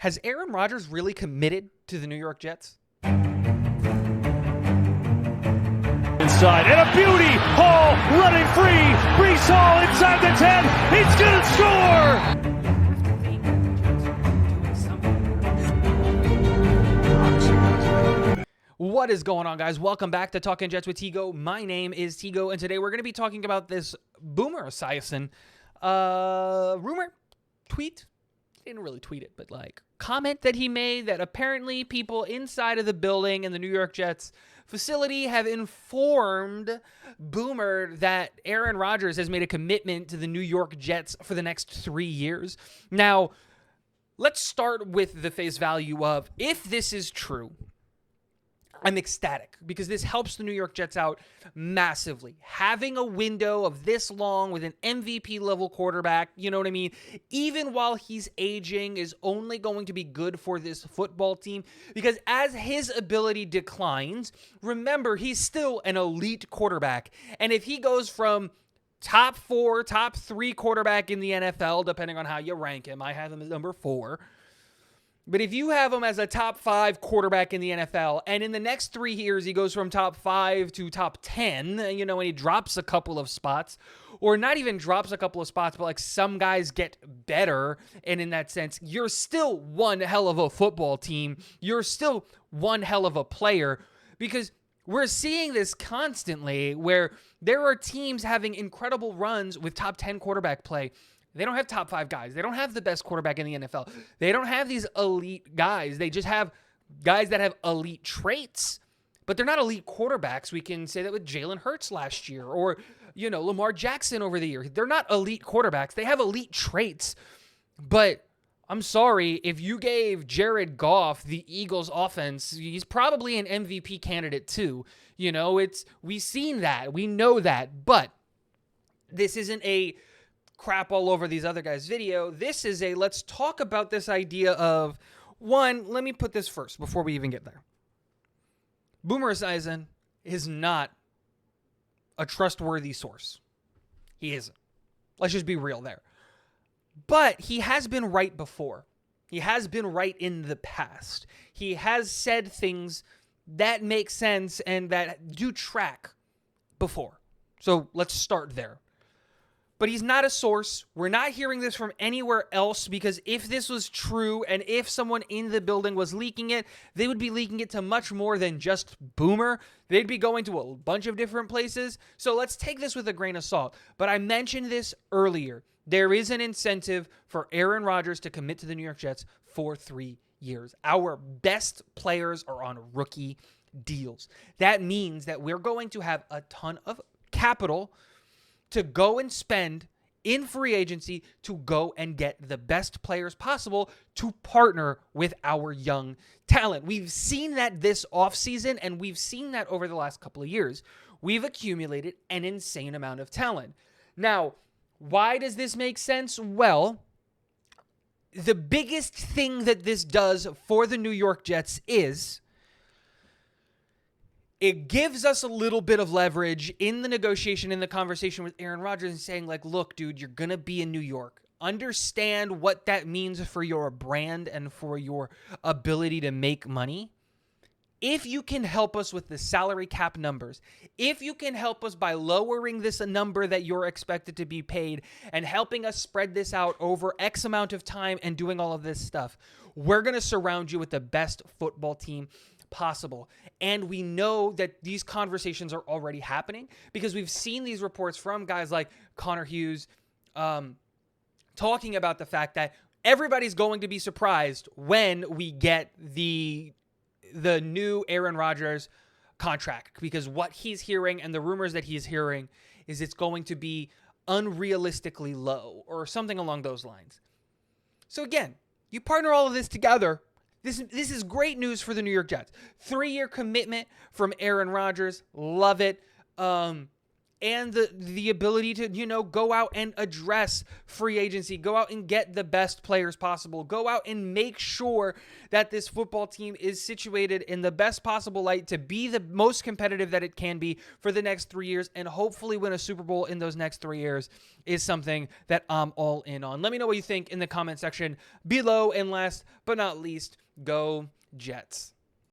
Has Aaron Rodgers really committed to the New York Jets? Inside, and a beauty! Hall running free! Brees Hall inside the 10! He's gonna score! What is going on, guys? Welcome back to Talking Jets with Tigo. My name is Tigo, and today we're going to be talking about this Boomer Esiason rumor, tweet. He didn't really tweet it, but comment that he made that apparently people inside of the building in the New York Jets facility have informed Boomer that Aaron Rodgers has made a commitment to the New York Jets for the next 3 years. Now, let's start with the face value of, if this is true, I'm ecstatic because this helps the New York Jets out massively. Having a window of this long with an MVP level quarterback, you know what I mean? Even while he's aging is only going to be good for this football team because as his ability declines, remember, he's still an elite quarterback. And if he goes from top 4, top 3 quarterback in the NFL, depending on how you rank him, I have him as number 4. But if you have him as a top 5 quarterback in the NFL, and in the next 3 years he goes from top 5 to top 10, and he drops a couple of spots, or not even drops a couple of spots, but some guys get better, and in that sense, you're still one hell of a football team. You're still one hell of a player, because we're seeing this constantly where there are teams having incredible runs with top 10 quarterback play. They don't have top 5 guys. They don't have the best quarterback in the NFL. They don't have these elite guys. They just have guys that have elite traits, but they're not elite quarterbacks. We can say that with Jalen Hurts last year or, Lamar Jackson over the year. They're not elite quarterbacks. They have elite traits, but I'm sorry, if you gave Jared Goff the Eagles offense, he's probably an MVP candidate too. We've seen that. We know that, but this isn't a crap all over these other guys video. This is a let's talk about this idea of, one, let me put this first before we even get there. Boomer Esiason is not a trustworthy source. He isn't. Let's just be real there. But he has been right before. He has been right in the past. He has said things that make sense and that do track before. So let's start there. But he's not a source. We're not hearing this from anywhere else because if this was true and if someone in the building was leaking it, they would be leaking it to much more than just Boomer. They'd be going to a bunch of different places. So let's take this with a grain of salt. But I mentioned this earlier. There is an incentive for Aaron Rodgers to commit to the New York Jets for 3 years. Our best players are on rookie deals. That means that we're going to have a ton of capital to go and spend in free agency to go and get the best players possible to partner with our young talent. We've seen that this offseason, and we've seen that over the last couple of years. We've accumulated an insane amount of talent. Now, why does this make sense? Well, the biggest thing that this does for the New York Jets is it gives us a little bit of leverage in the negotiation, in the conversation with Aaron Rodgers and saying, look, dude, you're going to be in New York. Understand what that means for your brand and for your ability to make money. If you can help us with the salary cap numbers, if you can help us by lowering this number that you're expected to be paid and helping us spread this out over X amount of time and doing all of this stuff, we're going to surround you with the best football team possible. And we know that these conversations are already happening because we've seen these reports from guys like Connor Hughes talking about the fact that everybody's going to be surprised when we get the new Aaron Rodgers contract, because what he's hearing and the rumors that he's hearing is it's going to be unrealistically low or something along those lines. So again, you partner all of this together. This is great news for the New York Jets. 3-year commitment from Aaron Rodgers. Love it. and the ability to, go out and address free agency, go out and get the best players possible, go out and make sure that this football team is situated in the best possible light to be the most competitive that it can be for the next 3 years, and hopefully win a Super Bowl in those next 3 years is something that I'm all in on. Let me know what you think in the comment section below. And last but not least, go Jets.